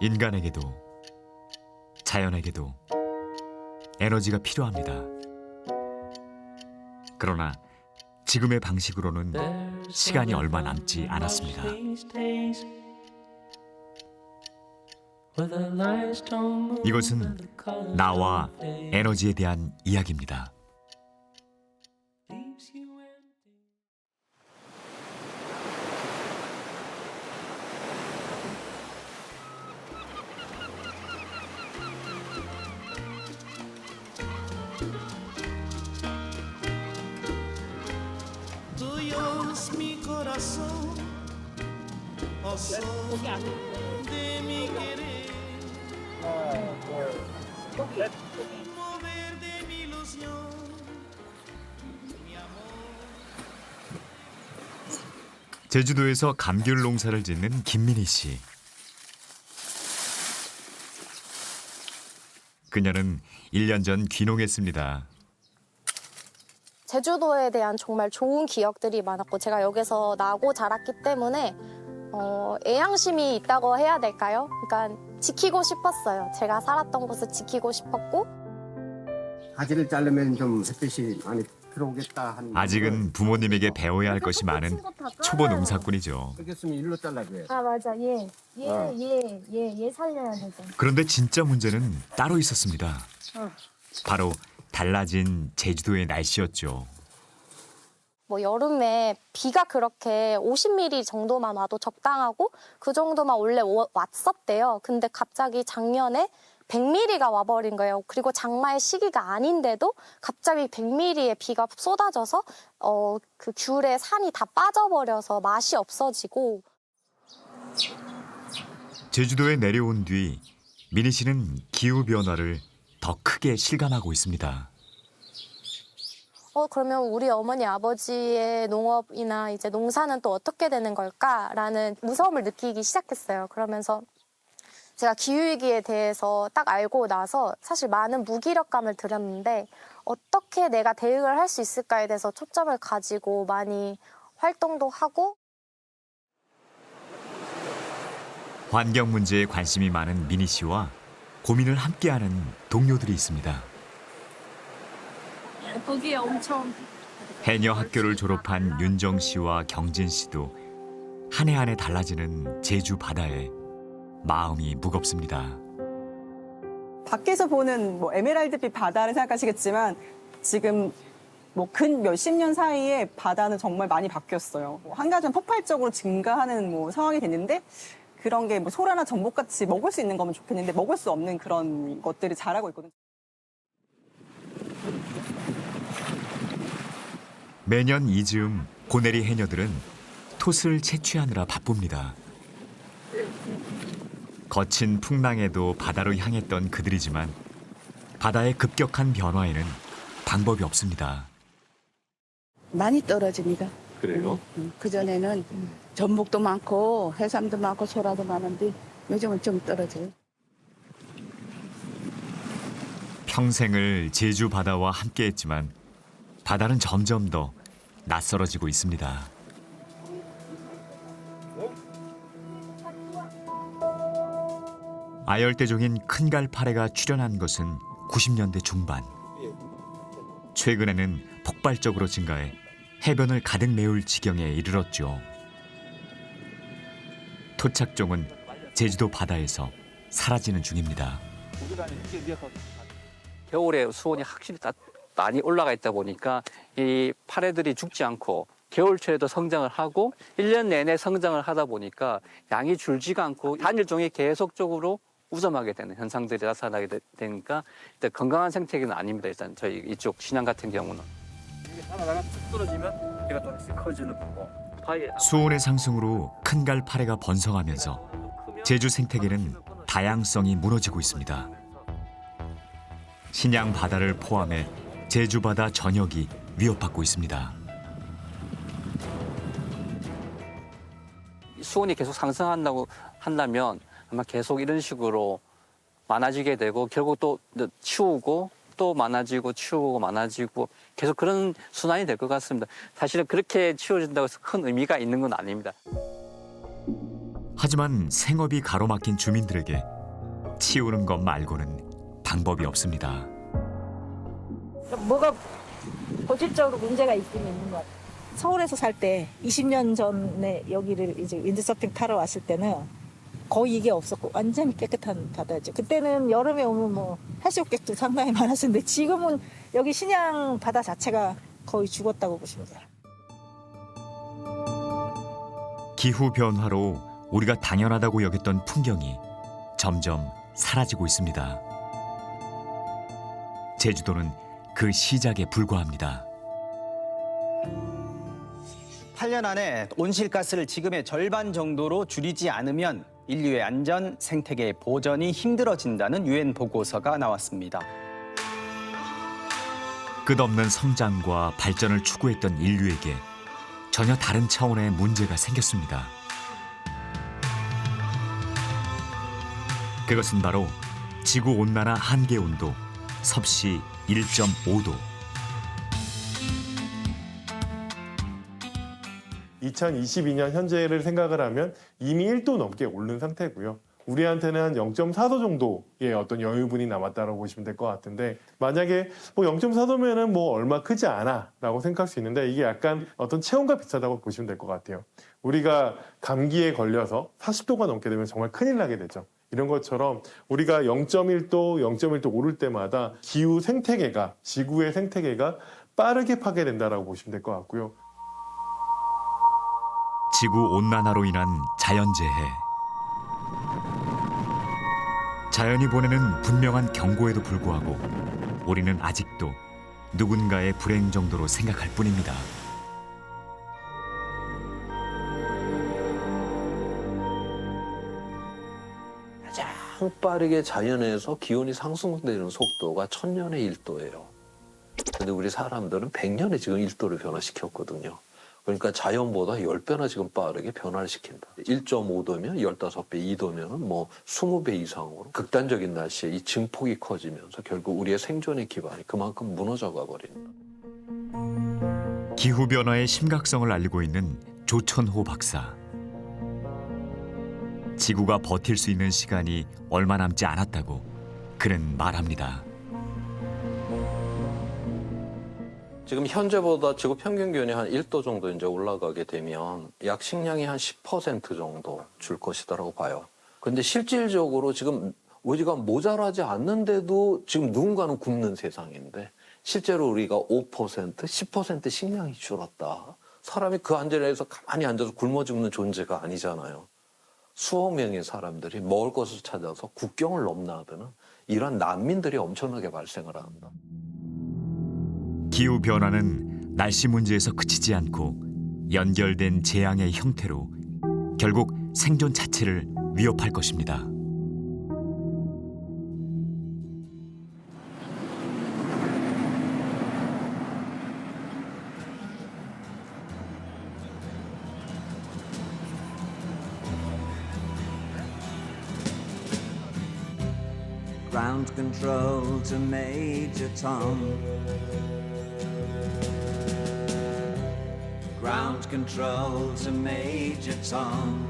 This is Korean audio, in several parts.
인간에게도 자연에게도 에너지가 필요합니다. 그러나 지금의 방식으로는 시간이 얼마 남지 않았습니다. 이것은 나와 에너지에 대한 이야기입니다. Mi corazón, oh sol de mi querer, mover de mi ilusión, mi amor. 제주도에서 감귤 농사를 짓는 김민희 씨. 그녀는 1년 전 귀농했습니다. 제주도에 대한 정말 좋은 기억들이 많았고 제가 여기서 나고 자랐기 때문에 애양심이 있다고 해야 될까요? 그러니까 지키고 싶었어요. 제가 살았던 곳을 지키고 싶었고 가지를 자르면 좀 햇빛이 많이 들어오겠다 하는. 아직은 부모님에게 배워야 할 것이 많은 초보 농사꾼이죠. 그렇겠으면 일로 잘라줘요. 아 맞아 얘 살려야 되죠. 그런데 진짜 문제는 따로 있었습니다. 바로 달라진 제주도의 날씨였죠. 뭐 여름에 비가 그렇게 50mm 정도만 와도 적당하고 그 정도만 원래 왔었대요. 근데 갑자기 작년에 100mm가 와버린 거예요. 그리고 장마의 시기가 아닌데도 갑자기 100mm의 비가 쏟아져서 그 귤의 산이 다 빠져버려서 맛이 없어지고. 제주도에 내려온 뒤 민희 씨는 기후 변화를 더 크게 실감하고 있습니다. 그러면 우리 어머니 아버지의 농업이나 이제 농사는 또 어떻게 되는 걸까라는 무서움을 느끼기 시작했어요. 그러면서 제가 기후위기에 대해서 딱 알고 나서 사실 많은 무기력감을 들였는데 어떻게 내가 대응을 할 수 있을까에 대해서 초점을 가지고 많이 활동도 하고. 환경 문제에 관심이 많은 민희 씨와 고민을 함께하는 동료들이 있습니다. 거기에 엄청 해녀 학교를 졸업한 윤정 씨와 경진 씨도 한 해 한 해 달라지는 제주 바다에 마음이 무겁습니다. 밖에서 보는 뭐 에메랄드빛 바다를 생각하시겠지만 지금 뭐 근 몇십 년 사이에 바다는 정말 많이 바뀌었어요. 한 가지는 폭발적으로 증가하는 뭐 상황이 됐는데 그런 게 뭐 소라나 전복같이 먹을 수 있는 거면 좋겠는데 먹을 수 없는 그런 것들이 자라고 있거든요. 매년 이즈음 고내리 해녀들은 톳을 채취하느라 바쁩니다. 거친 풍랑에도 바다로 향했던 그들이지만 바다의 급격한 변화에는 방법이 없습니다. 많이 떨어집니다. 그래요? 그전에는 전복도 많고 해삼도 많고 소라도 많은데 요즘은 좀 떨어져요. 평생을 제주 바다와 함께했지만 바다는 점점 더 낯설어지고 있습니다. 아열대종인 큰갈파래가 출현한 것은 90년대 중반. 최근에는 폭발적으로 증가해 해변을 가득 메울 지경에 이르렀죠. 토착종은 제주도 바다에서 사라지는 중입니다. 겨울에 수온이 확실히 많이 올라가 있다 보니까 이 파래들이 죽지 않고 겨울철에도 성장을 하고 1년 내내 성장을 하다 보니까 양이 줄지가 않고 단일종이 계속적으로 우점하게 되는 현상들이 나타나게 되니까 일단 건강한 생태계는 아닙니다. 일단 저희 이쪽 신양 같은 경우는. 하나가 툭 떨어지면 얘가 또 커지는 거고. 수온의 상승으로 큰갈파래가 번성하면서 제주 생태계는 다양성이 무너지고 있습니다. 신양 바다를 포함해 제주 바다 전역이 위협받고 있습니다. 수온이 계속 상승한다고 한다면 아마 계속 이런 식으로 많아지게 되고 결국 또 치우고 또 많아지고 치우고 많아지고 계속 그런 순환이 될 것 같습니다. 사실은 그렇게 치워진다고 해서 큰 의미가 있는 건 아닙니다. 하지만 생업이 가로막힌 주민들에게 치우는 것 말고는 방법이 없습니다. 뭐가 본질적으로 문제가 있긴 있는 것 같아요. 서울에서 살 때 20년 전에 여기를 이제 윈드서핑 타러 왔을 때는 거의 이게 없었고 완전히 깨끗한 바다였죠. 그때는 여름에 오면 뭐 해수욕객도 상당히 많았었는데 지금은 여기 신양 바다 자체가 거의 죽었다고 보시면 돼요. 기후 변화로 우리가 당연하다고 여겼던 풍경이 점점 사라지고 있습니다. 제주도는 그 시작에 불과합니다. 8년 안에 온실가스를 지금의 절반 정도로 줄이지 않으면 인류의 안전, 생태계 보전이 힘들어진다는 유엔 보고서가 나왔습니다. 끝없는 성장과 발전을 추구했던 인류에게 전혀 다른 차원의 문제가 생겼습니다. 그것은 바로 지구온난화 한계온도 섭씨 1.5도. 2022년 현재를 생각을 하면 이미 1도 넘게 오른 상태고요. 우리한테는 한 0.4도 정도의 어떤 여유분이 남았다고 보시면 될 것 같은데, 만약에 뭐 0.4도면은 뭐 얼마 크지 않아 라고 생각할 수 있는데, 이게 약간 어떤 체온과 비슷하다고 보시면 될 것 같아요. 우리가 감기에 걸려서 40도가 넘게 되면 정말 큰일 나게 되죠. 이런 것처럼 우리가 0.1도 오를 때마다 기후 생태계가, 지구의 생태계가 빠르게 파괴된다라고 보시면 될 것 같고요. 지구온난화로 인한 자연재해. 자연이 보내는 분명한 경고에도 불구하고 우리는 아직도 누군가의 불행 정도로 생각할 뿐입니다. 가장 빠르게 자연에서 기온이 상승되는 속도가 1000년에 1도예요. 근데 우리 사람들은 100년에 지금 1도를 변화시켰거든요. 그러니까 자연보다 10배나 지금 빠르게 변화를 시킨다. 1.5도면 15배, 2도면 뭐 20배 이상으로 극단적인 날씨에 이 증폭이 커지면서 결국 우리의 생존의 기반이 그만큼 무너져가 버린다. 기후변화의 심각성을 알리고 있는 조천호 박사. 지구가 버틸 수 있는 시간이 얼마 남지 않았다고 그는 말합니다. 지금 현재보다 지구 평균 기온이 한 1도 정도 이제 올라가게 되면 약 식량이 한 10% 정도 줄 것이다라고 봐요. 그런데 실질적으로 지금 우리가 모자라지 않는데도 지금 누군가는 굶는 세상인데 실제로 우리가 5%, 10% 식량이 줄었다. 사람이 그 안전에서 가만히 앉아서 굶어 죽는 존재가 아니잖아요. 수억 명의 사람들이 먹을 것을 찾아서 국경을 넘나드는 이런 난민들이 엄청나게 발생을 한다. 기후변화는 날씨 문제에서 그치지 않고 연결된 재앙의 형태로 결국 생존 자체를 위협할 것입니다. Ground control to Major Tom. Ground control to Major Tom.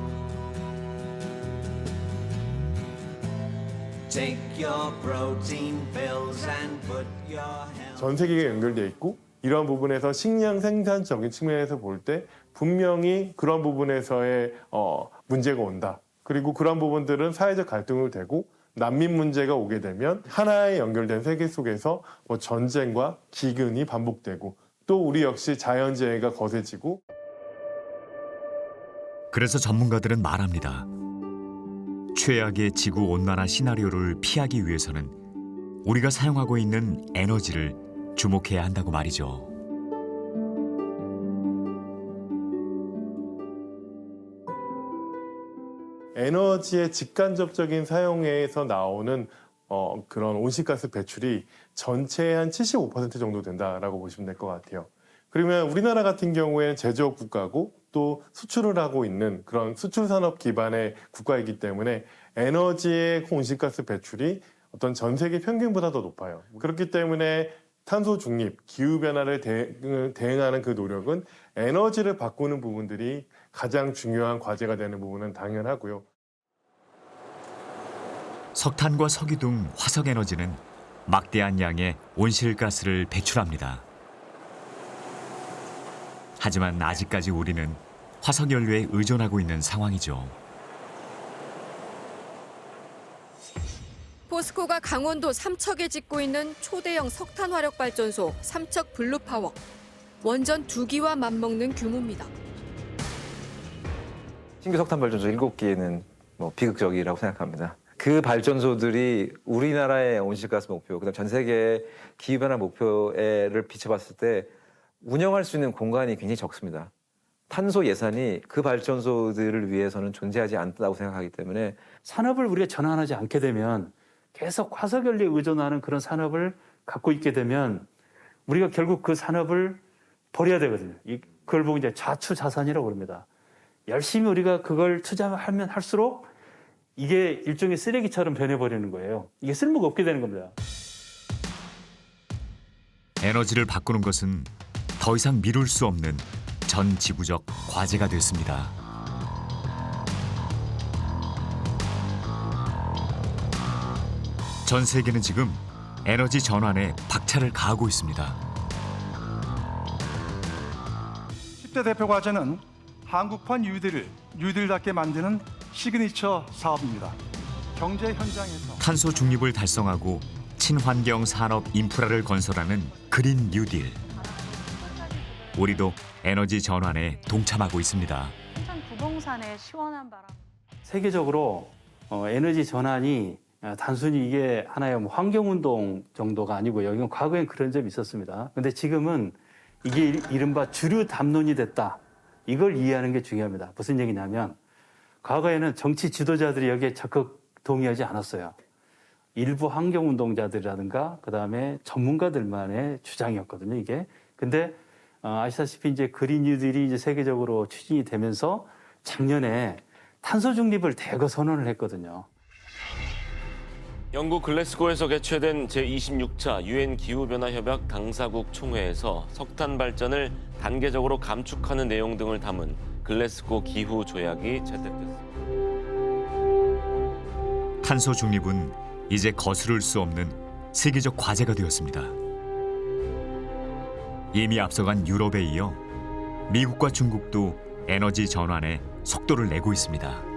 Take your protein pills and put your helmet. 전 세계가 연결되어 있고, 이런 부분에서 식량 생산적인 측면에서 볼 때 분명히 그런 부분에서의 문제가 온다. 그리고 그런 부분들은 사회적 갈등을 되고 난민 문제가 오게 되면 하나의 연결된 세계 속에서 뭐 전쟁과 기근이 반복되고 또 우리 역시 자연재해가 거세지고. 그래서 전문가들은 말합니다. 최악의 지구온난화 시나리오를 피하기 위해서는 우리가 사용하고 있는 에너지를 주목해야 한다고 말이죠. 에너지의 직간접적인 사용에서 나오는 그런 온실가스 배출이 전체의 한 75% 정도 된다라고 보시면 될 것 같아요. 그러면 우리나라 같은 경우에는 제조업 국가고 또 수출을 하고 있는 그런 수출 산업 기반의 국가이기 때문에 에너지의 온실가스 배출이 어떤 전 세계 평균보다 더 높아요. 그렇기 때문에 탄소 중립, 기후변화를 대응하는 그 노력은 에너지를 바꾸는 부분들이 가장 중요한 과제가 되는 부분은 당연하고요. 석탄과 석유 등 화석 에너지는 막대한 양의 온실가스를 배출합니다. 하지만 아직까지 우리는 화석 연료에 의존하고 있는 상황이죠. 포스코가 강원도 삼척에 짓고 있는 초대형 석탄 화력 발전소 삼척 블루파워. 원전 2기와 맞먹는 규모입니다. 신규 석탄 발전소 7기에는 비극적이라고 생각합니다. 그 발전소들이 우리나라의 온실가스 목표, 그다음 전 세계의 기후변화 목표를 비춰봤을 때 운영할 수 있는 공간이 굉장히 적습니다. 탄소 예산이 그 발전소들을 위해서는 존재하지 않다고 생각하기 때문에 산업을 우리가 전환하지 않게 되면 계속 화석연료에 의존하는 그런 산업을 갖고 있게 되면 우리가 결국 그 산업을 버려야 되거든요. 그걸 보고 이제 좌추자산이라고 그럽니다. 열심히 우리가 그걸 투자하면 할수록 이게 일종의 쓰레기처럼 변해버리는 거예요. 이게 쓸모가 없게 되는 겁니다. 에너지를 바꾸는 것은 더 이상 미룰 수 없는 전 지구적 과제가 됐습니다. 전 세계는 지금 에너지 전환에 박차를 가하고 있습니다. 10대 대표 과제는 한국판 뉴딜을 뉴딜답게 만드는 시그니처 사업입니다. 경제 현장에서 탄소 중립을 달성하고 친환경 산업 인프라를 건설하는 그린 뉴딜. 우리도 에너지 전환에 동참하고 있습니다. 부동산의 시원한 바람. 세계적으로 에너지 전환이 단순히 이게 하나의 환경운동 정도가 아니고요. 이건 과거엔 그런 점이 있었습니다. 근데 지금은 이게 이른바 주류 담론이 됐다. 이걸 이해하는 게 중요합니다. 무슨 얘기냐면 과거에는 정치 지도자들이 여기에 적극 동의하지 않았어요. 일부 환경운동자들이라든가 그다음에 전문가들만의 주장이었거든요. 이게. 근데 아시다시피 이제 그린 뉴딜이 이제 세계적으로 추진이 되면서 작년에 탄소 중립을 대거 선언을 했거든요. 영국 글래스고에서 개최된 제26차 유엔 기후변화협약 당사국 총회에서 석탄 발전을 단계적으로 감축하는 내용 등을 담은 글래스고 기후 조약이 채택됐습니다. 탄소 중립은 이제 거스를 수 없는 세계적 과제가 되었습니다. 이미 앞서간 유럽에 이어 미국과 중국도 에너지 전환에 속도를 내고 있습니다.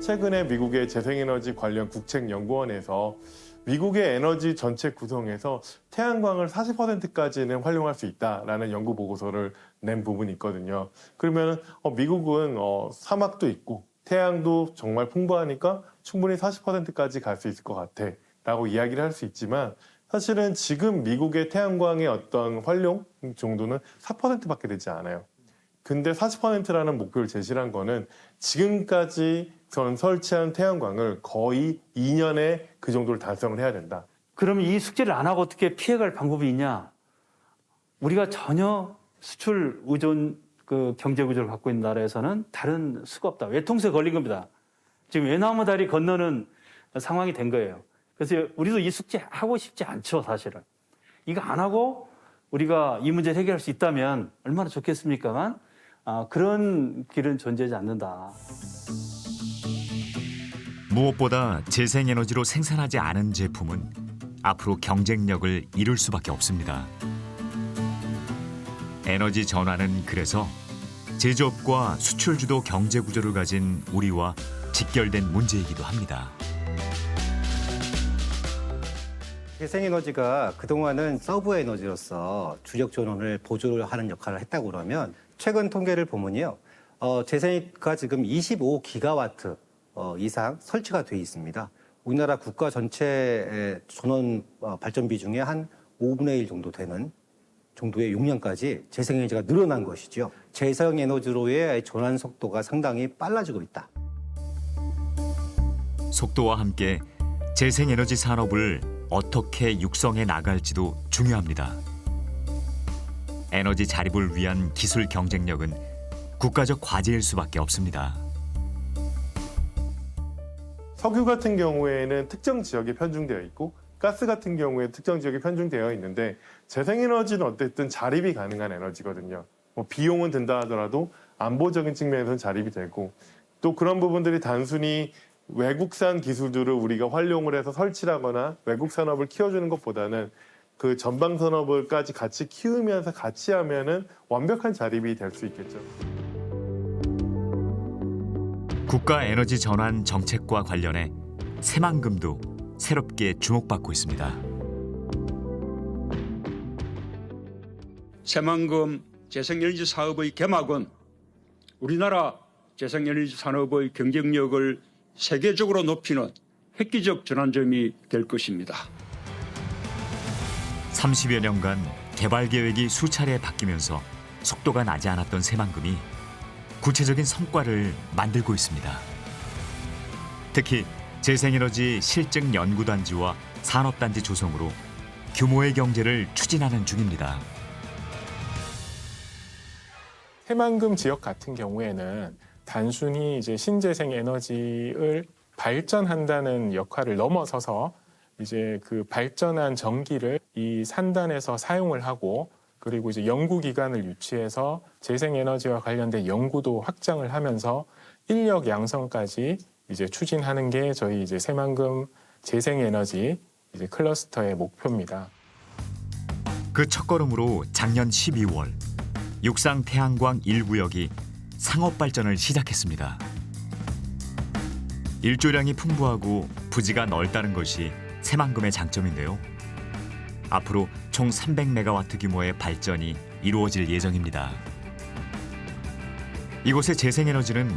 최근에 미국의 재생에너지 관련 국책연구원에서 미국의 에너지 전체 구성에서 태양광을 40%까지는 활용할 수 있다라는 연구 보고서를 낸 부분이 있거든요. 그러면 미국은 사막도 있고 태양도 정말 풍부하니까 충분히 40%까지 갈 수 있을 것 같아 라고 이야기를 할 수 있지만 사실은 지금 미국의 태양광의 어떤 활용 정도는 4%밖에 되지 않아요. 근데 40%라는 목표를 제시한 거는 지금까지 설치한 태양광을 거의 2년에 그 정도를 달성을 해야 된다. 그러면 이 숙제를 안 하고 어떻게 피해갈 방법이 있냐? 우리가 전혀 수출 의존 경제 구조를 갖고 있는 나라에서는 다른 수가 없다. 외통수에 걸린 겁니다. 지금 외나무 다리 건너는 상황이 된 거예요. 그래서 우리도 이 숙제 하고 싶지 않죠, 사실은. 이거 안 하고 우리가 이 문제를 해결할 수 있다면 얼마나 좋겠습니까만 그런 길은 존재하지 않는다. 무엇보다 재생에너지로 생산하지 않은 제품은 앞으로 경쟁력을 잃을 수밖에 없습니다. 에너지 전환은 그래서 제조업과 수출주도 경제 구조를 가진 우리와 직결된 문제이기도 합니다. 재생에너지가 그동안은 서브 에너지로서 주력 전원을 보조를 하는 역할을 했다고 그러면 최근 통계를 보면요. 재생가 지금 25기가와트 이상 설치가 돼 있습니다. 우리나라 국가 전체 전원 발전비 중에 한 5분의 1 정도 되는 정도의 용량까지 재생에너지가 늘어난 것이죠. 재생에너지로의 전환 속도가 상당히 빨라지고 있다. 속도와 함께 재생에너지 산업을 어떻게 육성해 나갈지도 중요합니다. 에너지 자립을 위한 기술 경쟁력은 국가적 과제일 수밖에 없습니다. 석유 같은 경우에는 특정 지역에 편중되어 있고 가스 같은 경우에 특정 지역에 편중되어 있는데 재생에너지는 어쨌든 자립이 가능한 에너지거든요. 비용은 든다 하더라도 안보적인 측면에서는 자립이 되고 또 그런 부분들이 단순히 외국산 기술들을 우리가 활용을 해서 설치하거나 외국 산업을 키워주는 것보다는 그 전방 산업을까지 같이 키우면서 같이 하면은 완벽한 자립이 될 수 있겠죠. 국가 에너지 전환 정책과 관련해 새만금도 새롭게 주목받고 있습니다. 새만금 재생에너지 사업의 개막은 우리나라 재생에너지 산업의 경쟁력을 세계적으로 높이는 획기적 전환점이 될 것입니다. 30여 년간 개발 계획이 수차례 바뀌면서 속도가 나지 않았던 새만금이 구체적인 성과를 만들고 있습니다. 특히 재생에너지 실증 연구단지와 산업단지 조성으로 규모의 경제를 추진하는 중입니다. 새만금 지역 같은 경우에는 단순히 이제 신재생 에너지를 발전한다는 역할을 넘어서서 이제 그 발전한 전기를 이 산단에서 사용을 하고 그리고 이제 연구기관을 유치해서 재생에너지와 관련된 연구도 확장을 하면서 인력 양성까지 이제 추진하는 게 저희 이제 새만금 재생에너지 이제 클러스터의 목표입니다. 그 첫걸음으로 작년 12월 육상 태양광 1구역이 상업 발전을 시작했습니다. 일조량이 풍부하고 부지가 넓다는 것이 새만금의 장점인데요. 앞으로 총 300메가와트 규모의 발전이 이루어질 예정입니다. 이곳의 재생에너지는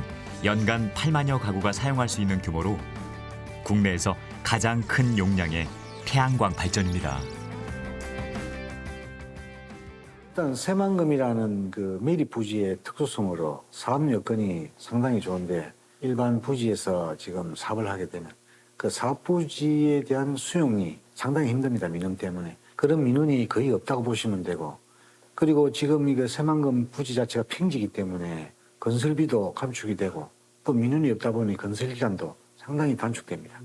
연간 8만여 가구가 사용할 수 있는 규모로 국내에서 가장 큰 용량의 태양광 발전입니다. 일단 새만금이라는 그 미리 부지의 특수성으로 사업 여건이 상당히 좋은데 일반 부지에서 지금 사업을 하게 되면 그 사업 부지에 대한 수용이 상당히 힘듭니다. 민원 때문에. 그런 민원이 거의 없다고 보시면 되고 그리고 지금 이거 새만금 부지 자체가 평지이기 때문에 건설비도 감축이 되고 또 민원이 없다 보니 건설 기간도 상당히 단축됩니다.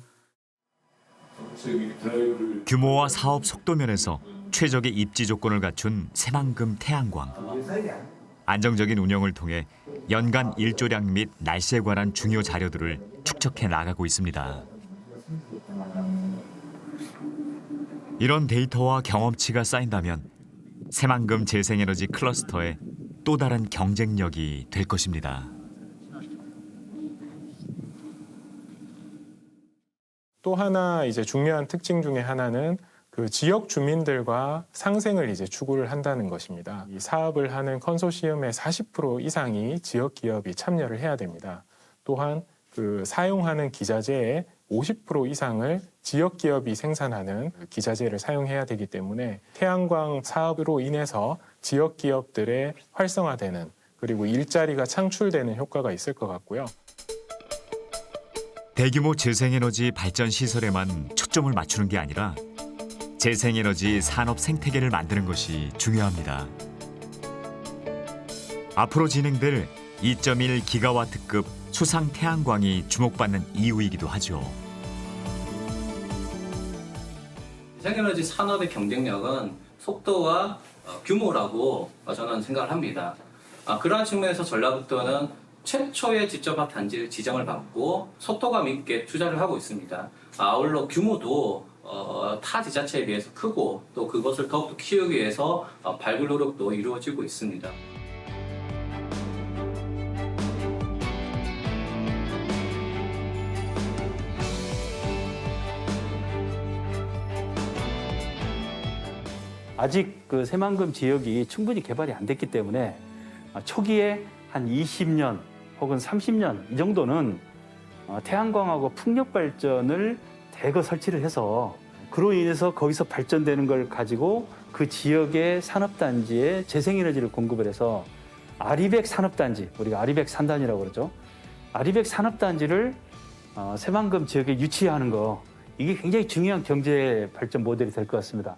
규모와 사업 속도 면에서 최적의 입지 조건을 갖춘 새만금 태양광. 안정적인 운영을 통해 연간 일조량 및 날씨에 관한 중요 자료들을 축적해 나가고 있습니다. 이런 데이터와 경험치가 쌓인다면 새만금 재생에너지 클러스터의 또 다른 경쟁력이 될 것입니다. 또 하나 이제 중요한 특징 중에 하나는 그 지역 주민들과 상생을 이제 추구를 한다는 것입니다. 이 사업을 하는 컨소시엄의 40% 이상이 지역 기업이 참여를 해야 됩니다. 또한 그 사용하는 기자재의 50% 이상을 지역 기업이 생산하는 기자재를 사용해야 되기 때문에 태양광 사업으로 인해서 지역 기업들의 활성화되는 그리고 일자리가 창출되는 효과가 있을 것 같고요. 대규모 재생에너지 발전 시설에만 초점을 맞추는 게 아니라 재생에너지 산업 생태계를 만드는 것이 중요합니다. 앞으로 진행될 2.1기가와트급 수상 태양광이 주목받는 이유이기도 하죠. 재생에너지 산업의 경쟁력은 속도와 규모라고 저는 생각을 합니다. 그러한 측면에서 전라북도는 최초의 직접화 단지 지정을 받고 속도감 있게 투자를 하고 있습니다. 아울러 규모도 타 지자체에 비해서 크고 또 그것을 더욱더 키우기 위해서 발굴 노력도 이루어지고 있습니다. 아직 그 새만금 지역이 충분히 개발이 안 됐기 때문에 초기에 한 20년 혹은 30년 이 정도는 태양광하고 풍력 발전을 대거 설치를 해서 그로 인해서 거기서 발전되는 걸 가지고 그 지역의 산업단지에 재생에너지를 공급을 해서 아리백 산업단지, 우리가 아리백 산단이라고 그러죠. 아리백 산업단지를 새만금 지역에 유치하는 거 이게 굉장히 중요한 경제 발전 모델이 될 것 같습니다.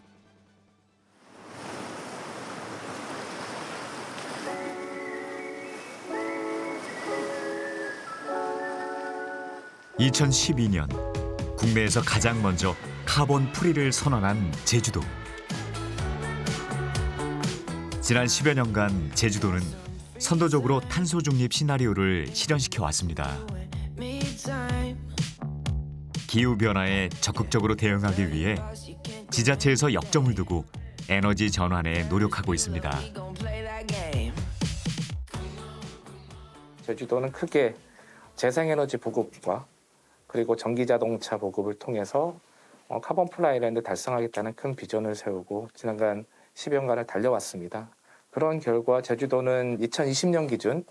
(2012년) 국내에서 가장 먼저 카본 프리를 선언한 제주도. 지난 10여 년간 제주도는 선도적으로 탄소 중립 시나리오를 실현시켜 왔습니다. 기후 변화에 적극적으로 대응하기 위해 지자체에서 역점을 두고 에너지 전환에 노력하고 있습니다. 제주도는 크게 재생에너지 보급과 그리고 전기자동차 보급을 통해서 카본 플라 아일랜드 달성하겠다는 큰 비전을 세우고 지난간 10여년간을 달려왔습니다. 그런 결과 제주도는 2020년 기준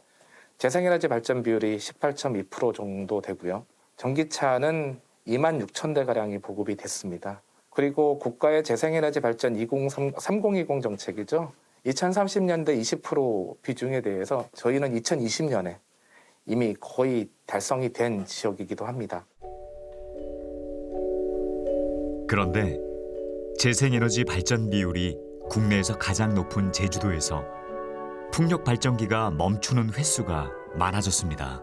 재생에너지 발전 비율이 18.2% 정도 되고요. 전기차는 26,000대가량이 보급이 됐습니다. 그리고 국가의 재생에너지 발전 3020 정책이죠. 2030년대 20% 비중에 대해서 저희는 2020년에 이미 거의 달성이 된 지역이기도 합니다. 그런데 재생에너지 발전 비율이 국내에서 가장 높은 제주도에서 풍력 발전기가 멈추는 횟수가 많아졌습니다.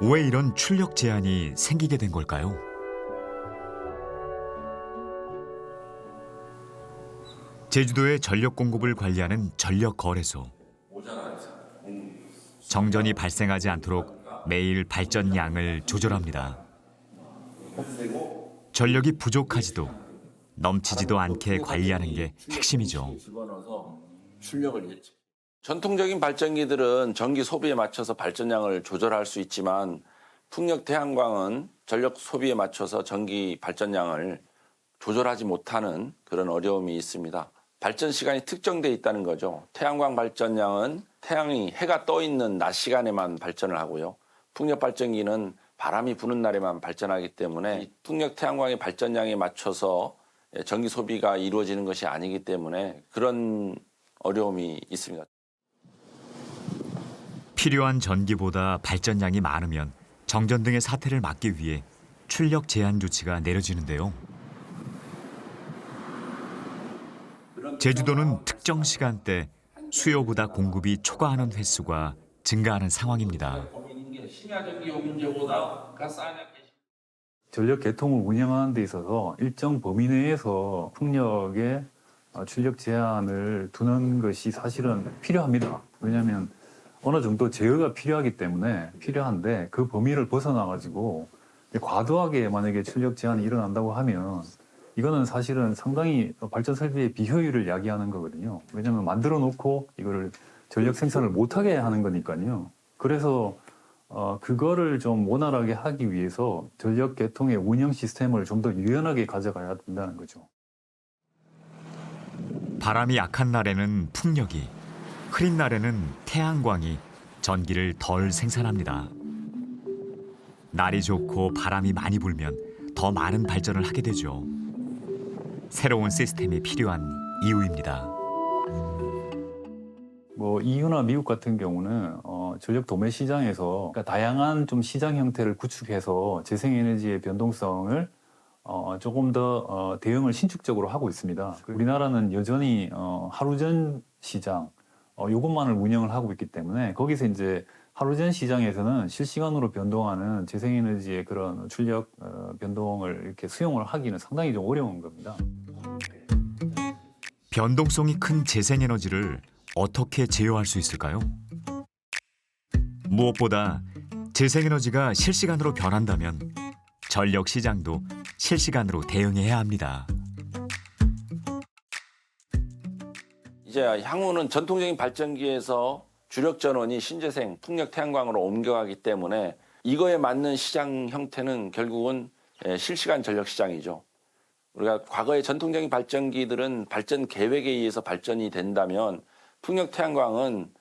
왜 이런 출력 제한이 생기게 된 걸까요? 제주도의 전력 공급을 관리하는 전력거래소. 정전이 발생하지 않도록 매일 발전량을 조절합니다. 전력이 부족하지도 넘치지도 않게 관리하는 게 핵심이죠. 전통적인 발전기들은 전기 소비에 맞춰서 발전량을 조절할 수 있지만 풍력 태양광은 전력 소비에 맞춰서 전기 발전량을 조절하지 못하는 그런 어려움이 있습니다. 발전 시간이 특정돼 있다는 거죠. 태양광 발전량은 해가 떠 있는 낮 시간에만 발전을 하고요. 풍력 발전기는 바람이 부는 날에만 발전하기 때문에 풍력 태양광의 발전량에 맞춰서 전기 소비가 이루어지는 것이 아니기 때문에 그런 어려움이 있습니다. 필요한 전기보다 발전량이 많으면 정전 등의 사태를 막기 위해 출력 제한 조치가 내려지는데요. 제주도는 특정 시간대 수요보다 공급이 초과하는 횟수가 증가하는 상황입니다. 전력 계통을 운영하는 데 있어서 일정 범위 내에서 풍력의 출력 제한을 두는 것이 사실은 필요합니다. 왜냐하면 어느 정도 제어가 필요한데 그 범위를 벗어나가지고 과도하게 만약에 출력 제한이 일어난다고 하면 이거는 사실은 상당히 발전 설비의 비효율을 야기하는 거거든요. 왜냐하면 만들어 놓고 이거를 전력 생산을 못하게 하는 거니까요. 그래서 그거를 좀 원활하게 하기 위해서 전력 계통의 운영 시스템을 좀 더 유연하게 가져가야 된다는 거죠. 바람이 약한 날에는 풍력이, 흐린 날에는 태양광이 전기를 덜 생산합니다. 날이 좋고 바람이 많이 불면 더 많은 발전을 하게 되죠. 새로운 시스템이 필요한 이유입니다. EU나 미국 같은 경우는 전력 도매 시장에서 그러니까 다양한 좀 시장 형태를 구축해서 재생에너지의 변동성을 조금 더 대응을 신축적으로 하고 있습니다. 우리나라는 여전히 하루전 시장 이것만을 운영을 하고 있기 때문에 거기서 이제 하루전 시장에서는 실시간으로 변동하는 재생에너지의 그런 출력 변동을 이렇게 수용을 하기는 상당히 좀 어려운 겁니다. 변동성이 큰 재생에너지를 어떻게 제어할 수 있을까요? 무엇보다 재생에너지가 실시간으로 변한다면 전력 시장도 실시간으로 대응해야 합니다. 이제 향후는 전통적인 발전기에서 주력 전원이 신재생, 풍력 태양광으로 옮겨가기 때문에 이거에 맞는 시장 형태는 결국은 실시간 전력 시장이죠. 우리가 과거의 전통적인 발전기들은 발전 계획에 의해서 발전이 된다면 풍력 태양광은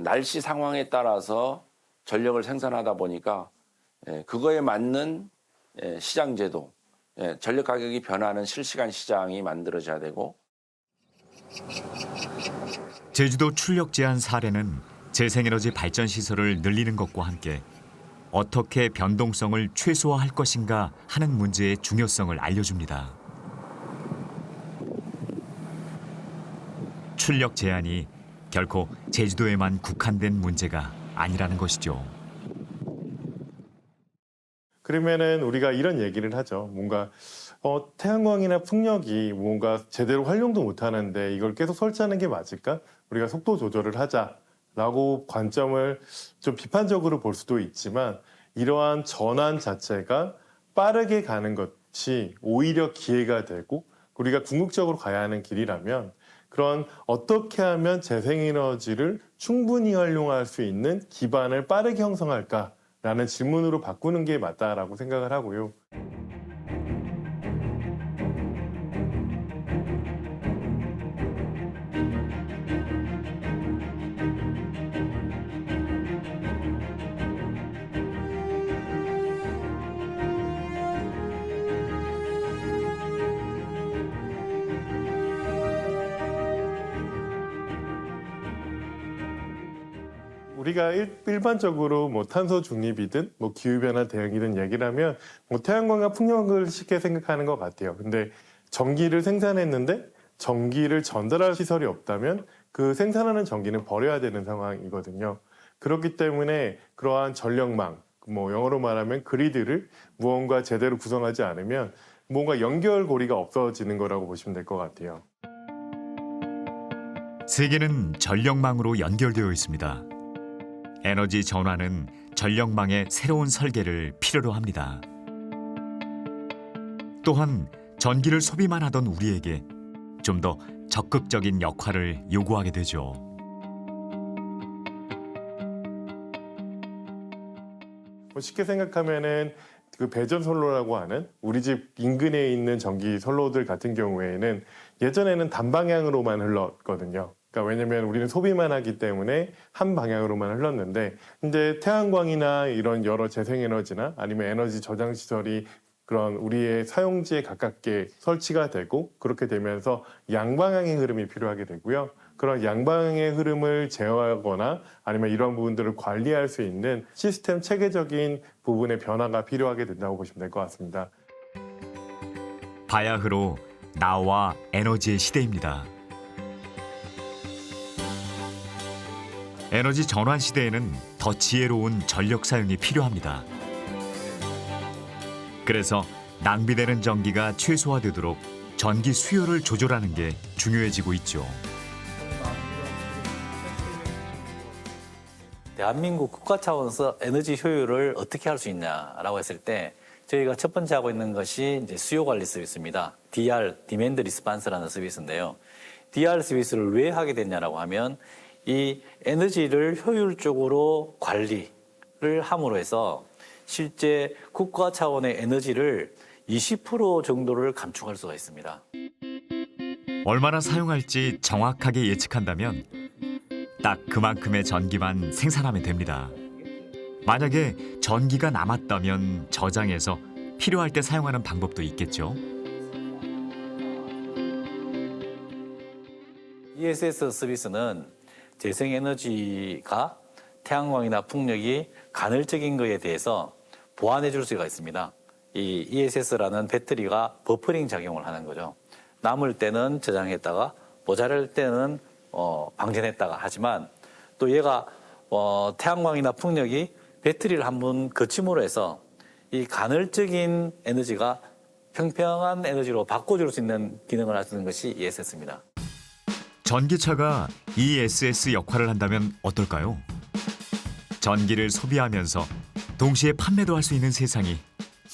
날씨 상황에 따라서 전력을 생산하다 보니까 그거에 맞는 시장 제도, 전력 가격이 변하는 실시간 시장이 만들어져야 되고 제주도 출력 제한 사례는 재생에너지 발전 시설을 늘리는 것과 함께 어떻게 변동성을 최소화할 것인가 하는 문제의 중요성을 알려줍니다. 출력 제한이 결코 제주도에만 국한된 문제가 아니라는 것이죠. 그러면은 우리가 이런 얘기를 하죠. 뭔가 태양광이나 풍력이 뭔가 제대로 활용도 못하는데 이걸 계속 설치하는 게 맞을까? 우리가 속도 조절을 하자라고 관점을 좀 비판적으로 볼 수도 있지만 이러한 전환 자체가 빠르게 가는 것이 오히려 기회가 되고 우리가 궁극적으로 가야 하는 길이라면 그런 어떻게 하면 재생에너지를 충분히 활용할 수 있는 기반을 빠르게 형성할까라는 질문으로 바꾸는 게 맞다라고 생각을 하고요. 우리가 일반적으로 뭐 탄소 중립이든 뭐 기후변화 대응이든 얘기를 하면 뭐 태양광과 풍력을 쉽게 생각하는 것 같아요. 근데 전기를 생산했는데 전기를 전달할 시설이 없다면 그 생산하는 전기는 버려야 되는 상황이거든요. 그렇기 때문에 그러한 전력망, 뭐 영어로 말하면 그리드를 무언가 제대로 구성하지 않으면 뭔가 연결고리가 없어지는 거라고 보시면 될 것 같아요. 세계는 전력망으로 연결되어 있습니다. 에너지 전환은 전력망의 새로운 설계를 필요로 합니다. 또한 전기를 소비만 하던 우리에게 좀 더 적극적인 역할을 요구하게 되죠. 쉽게 생각하면은 그 배전 선로라고 하는 우리 집 인근에 있는 전기 선로들 같은 경우에는 예전에는 단방향으로만 흘렀거든요. 그러니까 왜냐면 우리는 소비만 하기 때문에 한 방향으로만 흘렀는데 이제 태양광이나 이런 여러 재생에너지나 아니면 에너지 저장 시설이 그런 우리의 사용지에 가깝게 설치가 되고 그렇게 되면서 양방향의 흐름이 필요하게 되고요. 그런 양방향의 흐름을 제어하거나 아니면 이런 부분들을 관리할 수 있는 시스템 체계적인 부분의 변화가 필요하게 된다고 보시면 될 것 같습니다. 바야흐로 나와 에너지의 시대입니다. 에너지 전환 시대에는 더 지혜로운 전력 사용이 필요합니다. 그래서 낭비되는 전기가 최소화되도록 전기 수요를 조절하는 게 중요해지고 있죠. 대한민국 국가 차원에서 에너지 효율을 어떻게 할 수 있냐라고 했을 때 저희가 첫 번째 하고 있는 것이 이제 수요 관리 서비스입니다. DR, 디맨드 리스판스라는 서비스인데요. DR 서비스를 왜 하게 됐냐라고 하면 이 에너지를 효율적으로 관리를 함으로 해서 실제 국가 차원의 에너지를 20% 정도를 감축할 수가 있습니다. 얼마나 사용할지 정확하게 예측한다면 딱 그만큼의 전기만 생산하면 됩니다. 만약에 전기가 남았다면 저장해서 필요할 때 사용하는 방법도 있겠죠. ESS 서비스는 재생에너지가 태양광이나 풍력이 간헐적인 것에 대해서 보완해 줄 수가 있습니다. 이 ESS라는 배터리가 버퍼링 작용을 하는 거죠. 남을 때는 저장했다가 모자랄 때는 방전했다가 하지만 또 얘가 태양광이나 풍력이 배터리를 한번 거침으로 해서 이 간헐적인 에너지가 평평한 에너지로 바꿔줄 수 있는 기능을 할 수 있는 것이 ESS입니다. 전기차가 ESS 역할을 한다면 어떨까요? 전기를 소비하면서 동시에 판매도 할 수 있는 세상이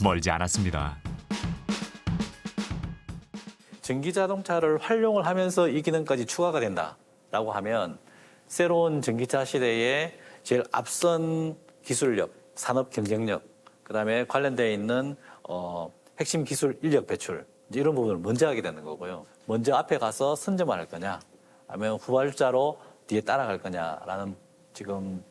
멀지 않았습니다. 전기자동차를 활용을 하면서 이 기능까지 추가가 된다라고 하면 새로운 전기차 시대에 제일 앞선 기술력, 산업 경쟁력, 그다음에 관련되어 있는 핵심 기술 인력 배출 이런 부분을 먼저 하게 되는 거고요. 먼저 앞에 가서 선점을 할 거냐, 아니면 후발자로 뒤에 따라갈 거냐라는 지금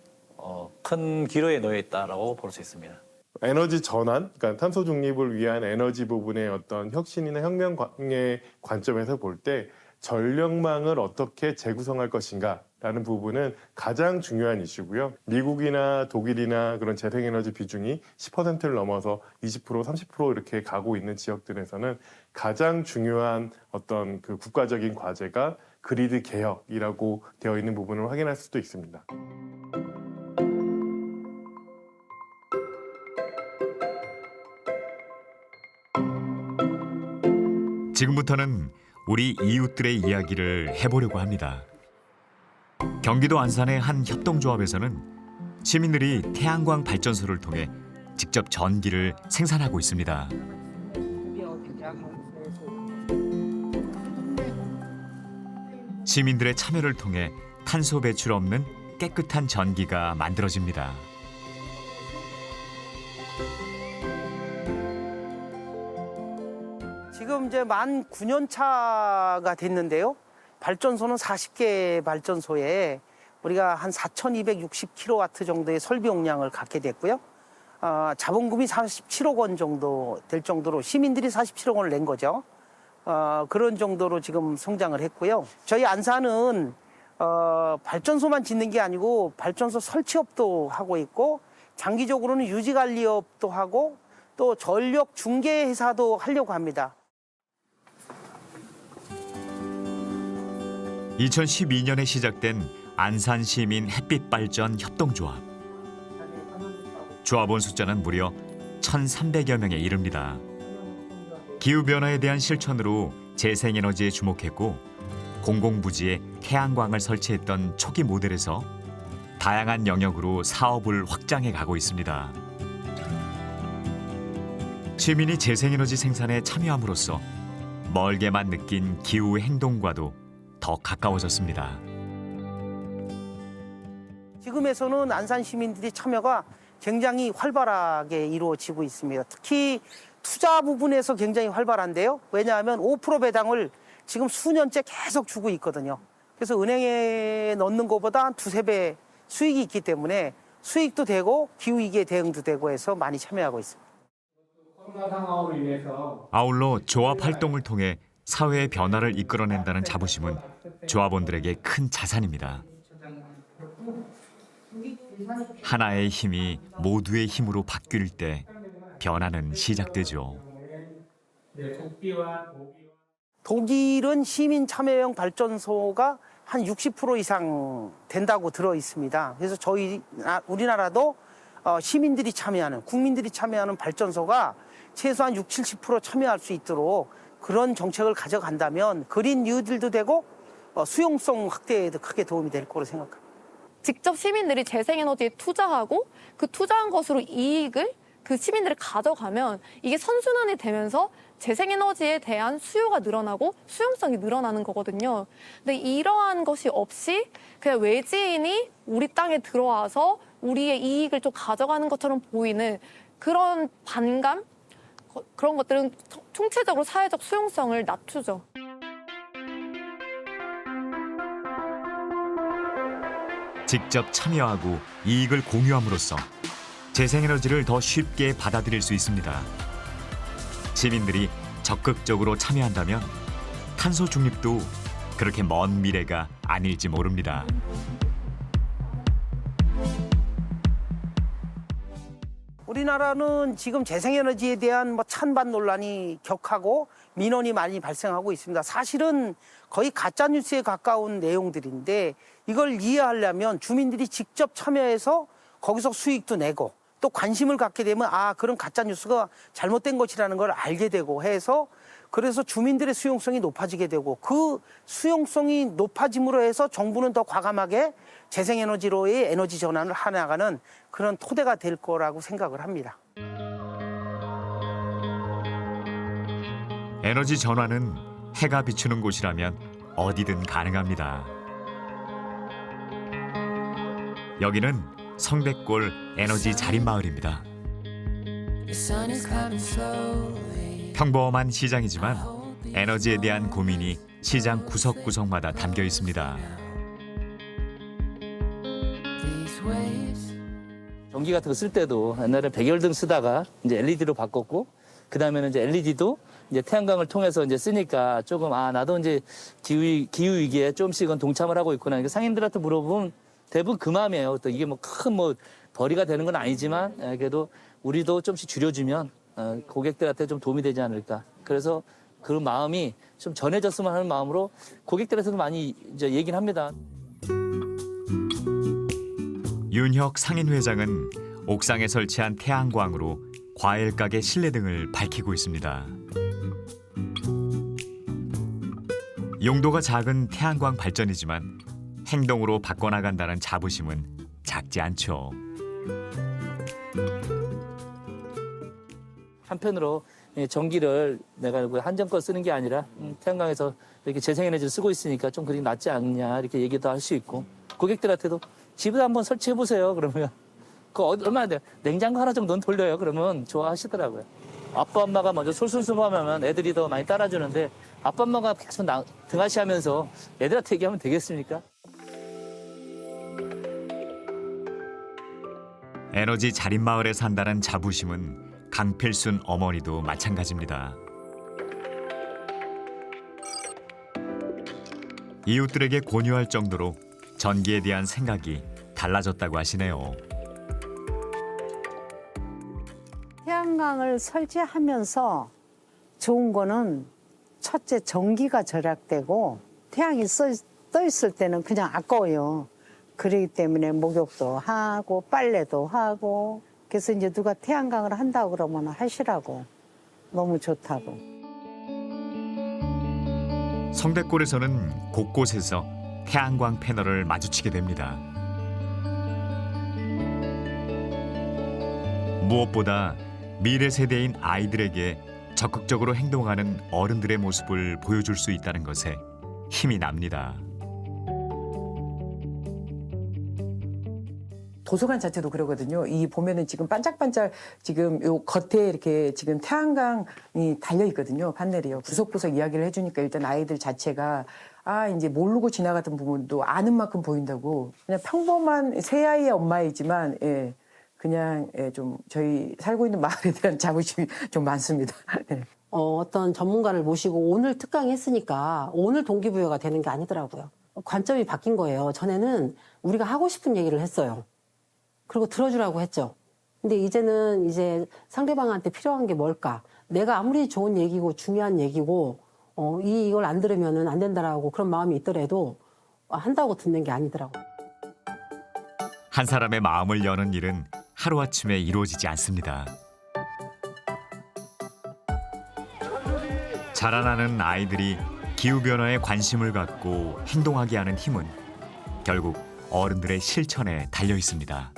큰 기로에 놓여 있다라고 볼 수 있습니다. 에너지 전환, 그러니까 탄소 중립을 위한 에너지 부분의 어떤 혁신이나 혁명의 관점에서 볼 때 전력망을 어떻게 재구성할 것인가라는 부분은 가장 중요한 이슈고요. 미국이나 독일이나 그런 재생에너지 비중이 10%를 넘어서 20%, 30% 이렇게 가고 있는 지역들에서는 가장 중요한 어떤 그 국가적인 과제가 그리드 개혁이라고 되어 있는 부분을 확인할 수도 있습니다. 지금부터는 우리 이웃들의 이야기를 해보려고 합니다. 경기도 안산의 한 협동조합에서는 시민들이 태양광 발전소를 통해 직접 전기를 생산하고 있습니다. 시민들의 참여를 통해 탄소 배출 없는 깨끗한 전기가 만들어집니다. 지금 이제 만 9년 차가 됐는데요. 발전소는 40개 발전소에 우리가 한 4,260kW 정도의 설비 용량을 갖게 됐고요. 자본금이 47억 원 정도 될 정도로 시민들이 47억 원을 낸 거죠. 그런 정도로 지금 성장을 했고요. 저희 안산은 발전소만 짓는 게 아니고 발전소 설치업도 하고 있고 장기적으로는 유지관리업도 하고 또 전력 중개회사도 하려고 합니다. 2012년에 시작된 안산시민 햇빛발전 협동조합. 조합원 숫자는 무려 1,300여 명에 이릅니다. 기후변화에 대한 실천으로 재생에너지에 주목했고 공공부지에 태양광을 설치했던 초기 모델에서 다양한 영역으로 사업을 확장해 가고 있습니다. 시민이 재생에너지 생산에 참여함으로써 멀게만 느낀 기후 행동과도 더 가까워졌습니다. 지금에서는 안산 시민들이 참여가 굉장히 활발하게 이루어지고 있습니다. 특히 투자 부분에서 굉장히 활발한데요. 왜냐하면 5% 배당을 지금 수년째 계속 주고 있거든요. 그래서 은행에 넣는 것보다 한 2~3배 수익이 있기 때문에 수익도 되고 기후위기에 대응도 되고 해서 많이 참여하고 있습니다. 아울러 조합 활동을 통해 사회의 변화를 이끌어낸다는 자부심은 조합원들에게 큰 자산입니다. 하나의 힘이 모두의 힘으로 바뀔 때 변화는 시작되죠. 독일은 시민 참여형 발전소가 한 60% 이상 된다고 들어 있습니다. 그래서 우리나라도 시민들이 참여하는, 국민들이 참여하는 발전소가 최소한 60~70% 참여할 수 있도록 그런 정책을 가져간다면 그린 뉴딜도 되고 수용성 확대에도 크게 도움이 될 거로 생각합니다. 직접 시민들이 재생에너지에 투자하고 그 투자한 것으로 이익을 그 시민들이 가져가면 이게 선순환이 되면서 재생에너지에 대한 수요가 늘어나고 수용성이 늘어나는 거거든요. 근데 이러한 것이 없이 그냥 외지인이 우리 땅에 들어와서 우리의 이익을 좀 가져가는 것처럼 보이는 그런 반감? 그런 것들은 총체적으로 사회적 수용성을 낮추죠. 직접 참여하고 이익을 공유함으로써 재생에너지를 더 쉽게 받아들일 수 있습니다. 시민들이 적극적으로 참여한다면 탄소 중립도 그렇게 먼 미래가 아닐지 모릅니다. 우리나라는 지금 재생에너지에 대한 찬반 논란이 격하고 민원이 많이 발생하고 있습니다. 사실은 거의 가짜뉴스에 가까운 내용들인데 이걸 이해하려면 주민들이 직접 참여해서 거기서 수익도 내고 또 관심을 갖게 되면 그런 가짜뉴스가 잘못된 것이라는 걸 알게 되고 해서 그래서 주민들의 수용성이 높아지게 되고 그 수용성이 높아짐으로 해서 정부는 더 과감하게 재생에너지로의 에너지 전환을 해나가는 그런 토대가 될 거라고 생각을 합니다. 에너지 전환은 해가 비추는 곳이라면 어디든 가능합니다. 여기는 성백골 에너지 자립마을입니다. 평범한 시장이지만 에너지에 대한 고민이 시장 구석구석마다 담겨 있습니다. 전기 같은 거 쓸 때도 옛날에 백열등 쓰다가 이제 LED로 바꿨고 그 다음에는 이제 LED도 이제 태양광을 통해서 이제 쓰니까 조금 나도 이제 기후 위기에 조금씩은 동참을 하고 있구나. 그러니까 상인들한테 물어보면 대부분 그 마음이에요. 또 이게 큰 벌이가 되는 건 아니지만 그래도 우리도 좀씩 줄여주면 고객들한테 좀 도움이 되지 않을까. 그래서 그런 마음이 좀 전해졌으면 하는 마음으로 고객들한테도 많이 이제 얘기를 합니다. 윤혁 상인회장은 옥상에 설치한 태양광으로 과일 가게 실내 등을 밝히고 있습니다. 용도가 작은 태양광 발전이지만 행동으로 바꿔나간다는 자부심은 작지 않죠. 한편으로 전기를 내가 한정껏 쓰는 게 아니라 태양광에서 이렇게 재생에너지를 쓰고 있으니까 좀 그리 낫지 않냐 이렇게 얘기도 할 수 있고, 고객들한테도 집에도 한번 설치해 보세요 그러면 그 얼마나 돼요? 냉장고 하나 정도는 돌려요 그러면 좋아하시더라고요. 아빠 엄마가 먼저 솔선수범하면 애들이 더 많이 따라주는데, 아빠 엄마가 계속 등하시하면서 애들한테 얘기하면 되겠습니까? 에너지 자립마을에 산다는 자부심은 강필순 어머니도 마찬가지입니다. 이웃들에게 권유할 정도로 전기에 대한 생각이 달라졌다고 하시네요. 태양광을 설치하면서 좋은 거는 첫째 전기가 절약되고, 태양이 떠 있을 때는 그냥 아까워요. 그렇기 때문에 목욕도 하고 빨래도 하고, 그래서 이제 누가 태양광을 한다고 그러면 하시라고, 너무 좋다고. 성대골에서는 곳곳에서 태양광 패널을 마주치게 됩니다. 무엇보다 미래 세대인 아이들에게 적극적으로 행동하는 어른들의 모습을 보여줄 수 있다는 것에 힘이 납니다. 도서관 자체도 그러거든요. 이 보면은 지금 반짝반짝 지금 요 겉에 이렇게 지금 태양광이 달려 있거든요. 판넬이요. 구석구석 이야기를 해주니까 일단 아이들 자체가 이제 모르고 지나가던 부분도 아는 만큼 보인다고. 그냥 평범한 새 아이의 엄마이지만 그냥 좀 저희 살고 있는 마을에 대한 자부심이 좀 많습니다. 어떤 전문가를 모시고 오늘 특강했으니까 오늘 동기부여가 되는 게 아니더라고요. 관점이 바뀐 거예요. 전에는 우리가 하고 싶은 얘기를 했어요. 그리고 들어주라고 했죠. 근데 이제는 이제 상대방한테 필요한 게 뭘까? 내가 아무리 좋은 얘기고 중요한 얘기고 이걸 안 들으면은 안 된다라고 그런 마음이 있더라도 한다고 듣는 게 아니더라고요. 한 사람의 마음을 여는 일은 하루아침에 이루어지지 않습니다. 자라나는 아이들이 기후변화에 관심을 갖고 행동하게 하는 힘은 결국 어른들의 실천에 달려 있습니다.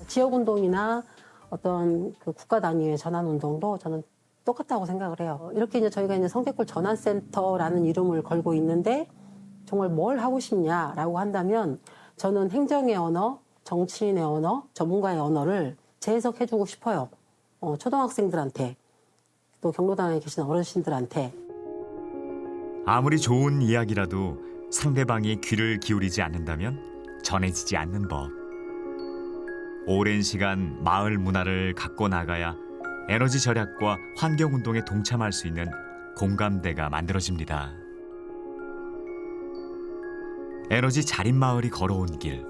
지역운동이나 어떤 그 국가 단위의 전환운동도 저는 똑같다고 생각을 해요. 이렇게 이제 저희가 이제 성대골 전환센터라는 이름을 걸고 있는데 정말 뭘 하고 싶냐라고 한다면 저는 행정의 언어, 정치인의 언어, 전문가의 언어를 재해석해주고 싶어요. 초등학생들한테, 또 경로당에 계신 어르신들한테. 아무리 좋은 이야기라도 상대방이 귀를 기울이지 않는다면 전해지지 않는 법. 오랜 시간 마을 문화를 갖고 나가야 에너지 절약과 환경운동에 동참할 수 있는 공감대가 만들어집니다. 에너지 자립마을이 걸어온 길.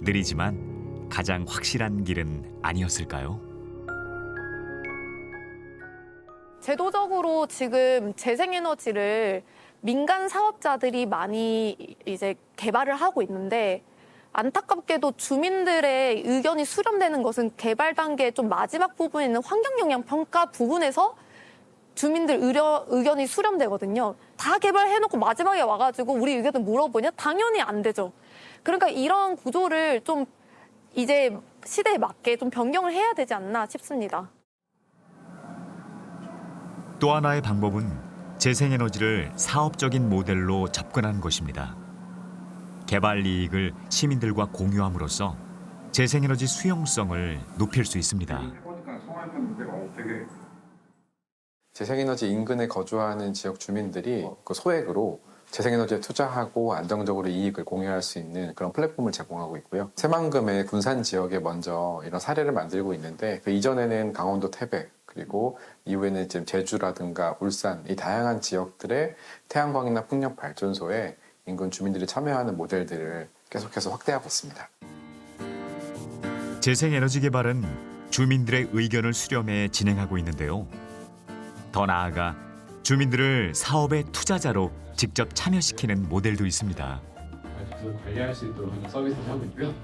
느리지만 가장 확실한 길은 아니었을까요? 제도적으로 지금 재생에너지를 민간 사업자들이 많이 이제 개발을 하고 있는데, 안타깝게도 주민들의 의견이 수렴되는 것은 개발 단계 좀 마지막 부분에 있는 환경영향평가 부분에서 주민들 의견이 수렴되거든요. 다 개발해놓고 마지막에 와가지고 우리 의견을 물어보냐? 당연히 안 되죠. 그러니까 이런 구조를 좀 이제 시대에 맞게 좀 변경을 해야 되지 않나 싶습니다. 또 하나의 방법은 재생에너지를 사업적인 모델로 접근하는 것입니다. 개발 이익을 시민들과 공유함으로써 재생에너지 수용성을 높일 수 있습니다. 재생에너지 인근에 거주하는 지역 주민들이 그 소액으로 재생에너지에 투자하고 안정적으로 이익을 공유할 수 있는 그런 플랫폼을 제공하고 있고요. 새만금의 군산 지역에 먼저 이런 사례를 만들고 있는데, 그 이전에는 강원도 태백, 그리고 이후에는 지금 제주라든가 울산, 이 다양한 지역들의 태양광이나 풍력 발전소에 인근 주민들이 참여하는 모델들을 계속해서 확대하고 있습니다. 재생에너지 개발은 주민들의 의견을 수렴해 진행하고 있는데요. 더 나아가 주민들을 사업의 투자자로 직접 참여시키는 모델도 있습니다. 관리할 수 있도록 하는 서비스를 하고 있고요.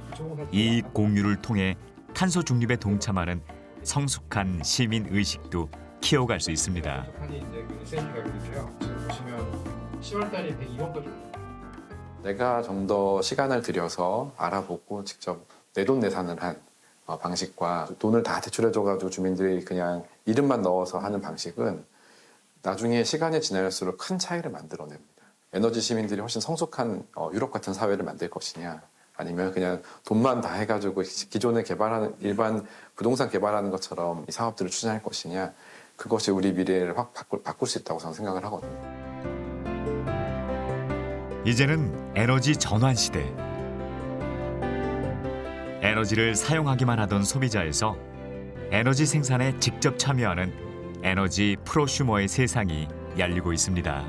이익 공유를 통해 탄소 중립에 동참하는 성숙한 시민 의식도 키워갈 수 있습니다. 판이 이제 그 인센티브가 있는데요. 지금 보시면 10월달에 102번 건 내가 좀 더 시간을 들여서 알아보고 직접 내돈내산을 한 방식과 돈을 다 대출해줘가지고 주민들이 그냥 이름만 넣어서 하는 방식은 나중에 시간이 지날수록 큰 차이를 만들어냅니다. 에너지 시민들이 훨씬 성숙한 유럽 같은 사회를 만들 것이냐, 아니면 그냥 돈만 다 해가지고 기존에 개발하는 일반 부동산 개발하는 것처럼 이 사업들을 추진할 것이냐, 그것이 우리 미래를 확 바꿀 수 있다고 저는 생각을 하거든요. 이제는 에너지 전환 시대. 에너지를 사용하기만 하던 소비자에서 에너지 생산에 직접 참여하는 에너지 프로슈머의 세상이 열리고 있습니다.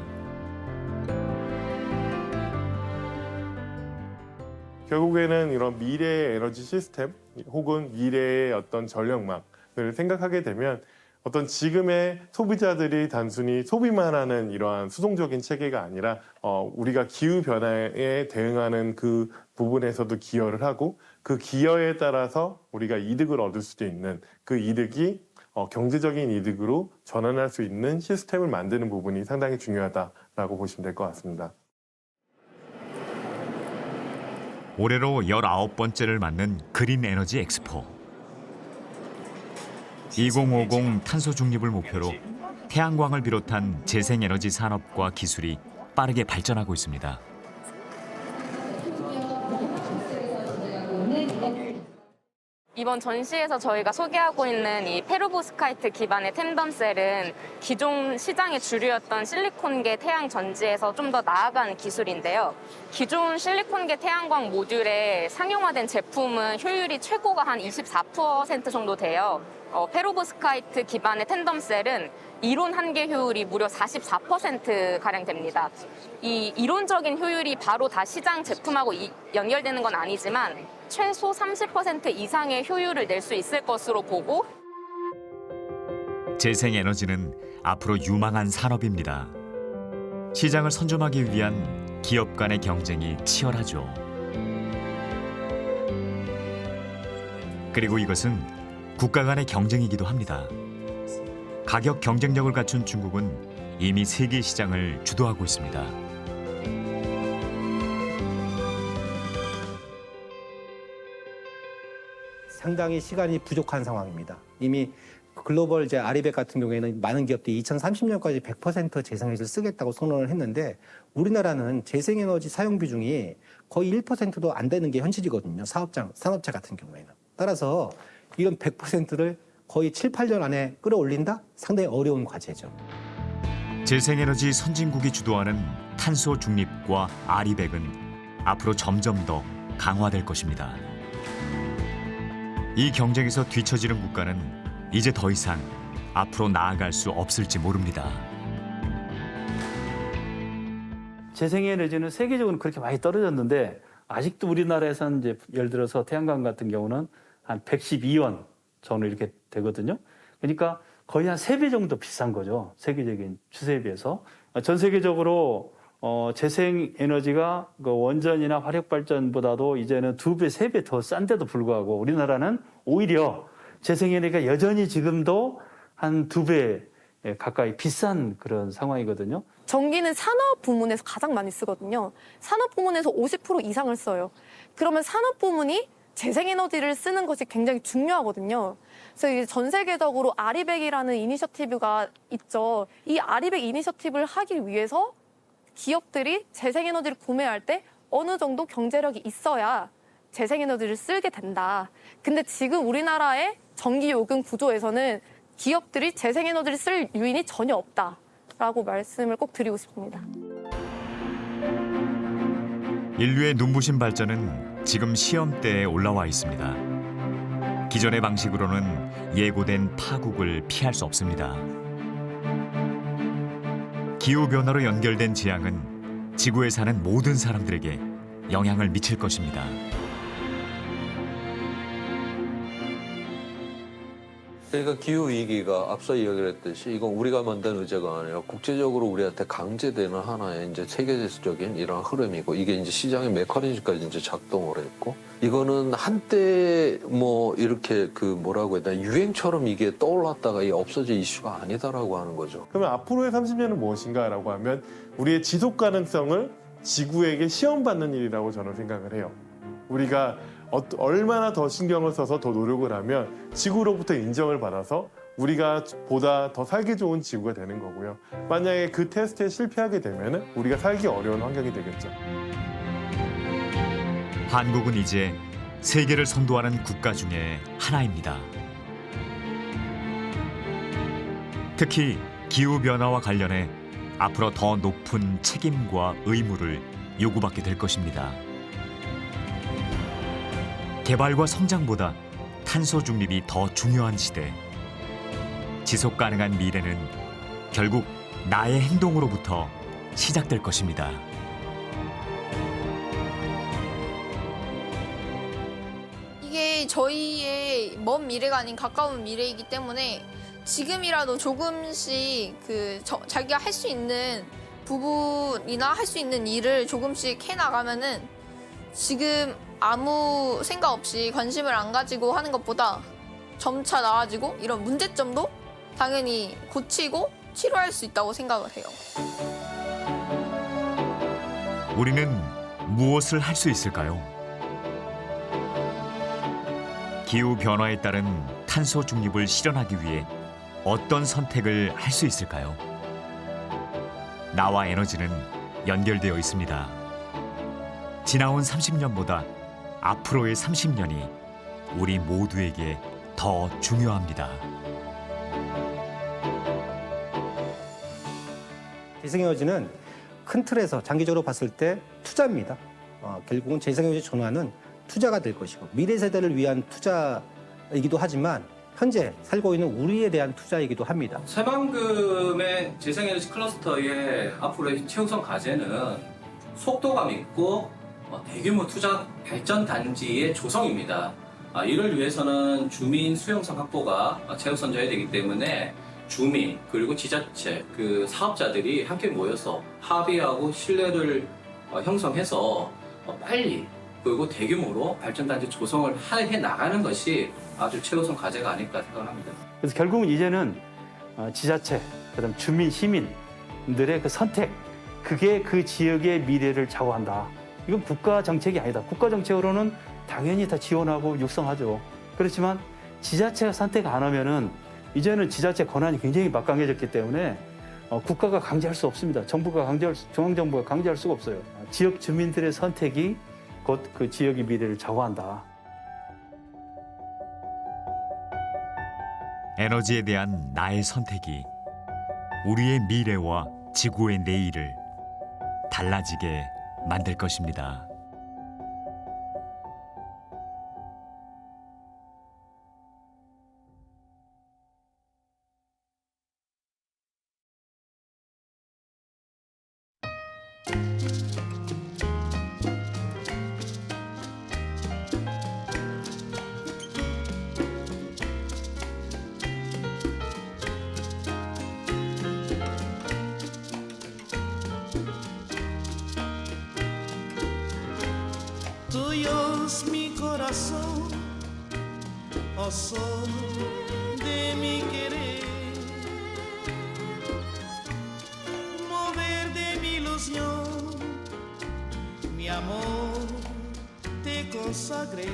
결국에는 이런 미래의 에너지 시스템 혹은 미래의 어떤 전력망을 생각하게 되면 어떤 지금의 소비자들이 단순히 소비만 하는 이러한 수동적인 체계가 아니라 우리가 기후변화에 대응하는 그 부분에서도 기여를 하고, 그 기여에 따라서 우리가 이득을 얻을 수도 있는 그 이득이 경제적인 이득으로 전환할 수 있는 시스템을 만드는 부분이 상당히 중요하다라고 보시면 될 것 같습니다. 올해로 19번째를 맞는 그린 에너지 엑스포. 2050 탄소 중립을 목표로 태양광을 비롯한 재생에너지 산업과 기술이 빠르게 발전하고 있습니다. 이번 전시에서 저희가 소개하고 있는 이 페로보스카이트 기반의 템덤셀은 기존 시장의 주류였던 실리콘계 태양 전지에서 좀 더 나아간 기술인데요. 기존 실리콘계 태양광 모듈에 상용화된 제품은 효율이 최고가 한 24% 정도 돼요. 페로보스카이트 기반의 텐덤셀은 이론 한계 효율이 무려 44%가량 됩니다. 이 이론적인 효율이 바로 다 시장 제품하고 연결되는 건 아니지만 최소 30% 이상의 효율을 낼 수 있을 것으로 보고, 재생에너지는 앞으로 유망한 산업입니다. 시장을 선점하기 위한 기업 간의 경쟁이 치열하죠. 그리고 이것은 국가 간의 경쟁이기도 합니다. 가격 경쟁력을 갖춘 중국은 이미 세계 시장을 주도하고 있습니다. 상당히 시간이 부족한 상황입니다. 이미 글로벌 아리백 같은 경우에는 많은 기업들이 2030년까지 100% 재생에너지를 쓰겠다고 선언을 했는데, 우리나라는 재생에너지 사용 비중이 거의 1%도 안 되는 게 현실이거든요. 산업체 같은 경우에는. 따라서 이런 100%를 거의 7, 8년 안에 끌어올린다? 상당히 어려운 과제죠. 재생에너지 선진국이 주도하는 탄소 중립과 아리백은 앞으로 점점 더 강화될 것입니다. 이 경쟁에서 뒤처지는 국가는 이제 더 이상 앞으로 나아갈 수 없을지 모릅니다. 재생에너지는 세계적으로 그렇게 많이 떨어졌는데 아직도 우리나라에서는 이제 예를 들어서 태양광 같은 경우는 한 112원 전후 이렇게 되거든요. 그러니까 거의 한 3배 정도 비싼 거죠. 세계적인 추세에 비해서. 전 세계적으로 재생에너지가 그 원전이나 화력발전보다도 이제는 2배, 3배 더 싼데도 불구하고 우리나라는 오히려 재생에너지가 여전히 지금도 한 2배 가까이 비싼 그런 상황이거든요. 전기는 산업 부문에서 가장 많이 쓰거든요. 산업 부문에서 50% 이상을 써요. 그러면 산업 부문이 재생에너지를 쓰는 것이 굉장히 중요하거든요. 그래서 이제 전 세계적으로 아리백이라는 이니셔티브가 있죠. 이 아리백 이니셔티브를 하기 위해서 기업들이 재생에너지를 구매할 때 어느 정도 경제력이 있어야 재생에너지를 쓰게 된다. 근데 지금 우리나라의 전기요금 구조에서는 기업들이 재생에너지를 쓸 요인이 전혀 없다라고 말씀을 꼭 드리고 싶습니다. 인류의 눈부신 발전은 지금 시험대에 올라와 있습니다. 기존의 방식으로는 예고된 파국을 피할 수 없습니다. 기후변화로 연결된 재앙은 지구에 사는 모든 사람들에게 영향을 미칠 것입니다. 그러니까 기후위기가 앞서 이야기를 했듯이 이건 우리가 만든 의제가 아니라 국제적으로 우리한테 강제되는 하나의 이제 세계적인 이런 흐름이고 이게 이제 시장의 메커니즘까지 이제 작동을 했고 이거는 한때 뭐 이렇게 그 뭐라고 해야 되나 유행처럼 이게 떠올랐다가 이게 없어질 이슈가 아니다라고 하는 거죠. 그러면 앞으로의 30년은 무엇인가라고 하면 우리의 지속 가능성을 지구에게 시험받는 일이라고 저는 생각을 해요. 우리가 얼마나 더 신경을 써서 더 노력을 하면 지구로부터 인정을 받아서 우리가 보다 더 살기 좋은 지구가 되는 거고요. 만약에 그 테스트에 실패하게 되면 우리가 살기 어려운 환경이 되겠죠. 한국은 이제 세계를 선도하는 국가 중에 하나입니다. 특히 기후변화와 관련해 앞으로 더 높은 책임과 의무를 요구받게 될 것입니다. 개발과 성장보다 탄소 중립이 더 중요한 시대. 지속 가능한 미래는 결국 나의 행동으로부터 시작될 것입니다. 이게 저희의 먼 미래가 아닌 가까운 미래이기 때문에 지금이라도 조금씩 자기가 할 수 있는 부분이나 할 수 있는 일을 조금씩 해나가면은 지금 아무 생각 없이 관심을 안 가지고 하는 것보다 점차 나아지고 이런 문제점도 당연히 고치고 치료할 수 있다고 생각을 해요. 우리는 무엇을 할 수 있을까요? 기후 변화에 따른 탄소 중립을 실현하기 위해 어떤 선택을 할 수 있을까요? 나와 에너지는 연결되어 있습니다. 지나온 30년보다 앞으로의 30년이 우리 모두에게 더 중요합니다. 재생에너지는 큰 틀에서 장기적으로 봤을 때 투자입니다. 결국은 재생에너지 전환은 투자가 될 것이고 미래 세대를 위한 투자이기도 하지만 현재 살고 있는 우리에 대한 투자이기도 합니다. 새만금의 재생에너지 클러스터의 앞으로의 최우선 과제는 속도감 있고 대규모 투자 발전 단지의 조성입니다. 이를 위해서는 주민 수용성 확보가 최우선져야 되기 때문에 주민 그리고 지자체 그 사업자들이 함께 모여서 합의하고 신뢰를 형성해서 빨리 그리고 대규모로 발전단지 조성을 해 나가는 것이 아주 최우선 과제가 아닐까 생각합니다. 그래서 결국은 이제는 지자체, 그다음 주민, 시민들의 그 선택, 그게 그 지역의 미래를 좌우한다. 이건 국가 정책이 아니다. 국가 정책으로는 당연히 다 지원하고 육성하죠. 그렇지만 지자체가 선택 안 하면은 이제는 지자체 권한이 굉장히 막강해졌기 때문에 국가가 강제할 수 없습니다. 중앙정부가 강제할 수가 없어요. 지역 주민들의 선택이 곧 그 지역의 미래를 좌우한다. 에너지에 대한 나의 선택이 우리의 미래와 지구의 내일을 달라지게 만들 것입니다. Tuyos mi corazón, oh sol de mi querer, mover de mi ilusión, mi amor te consagré.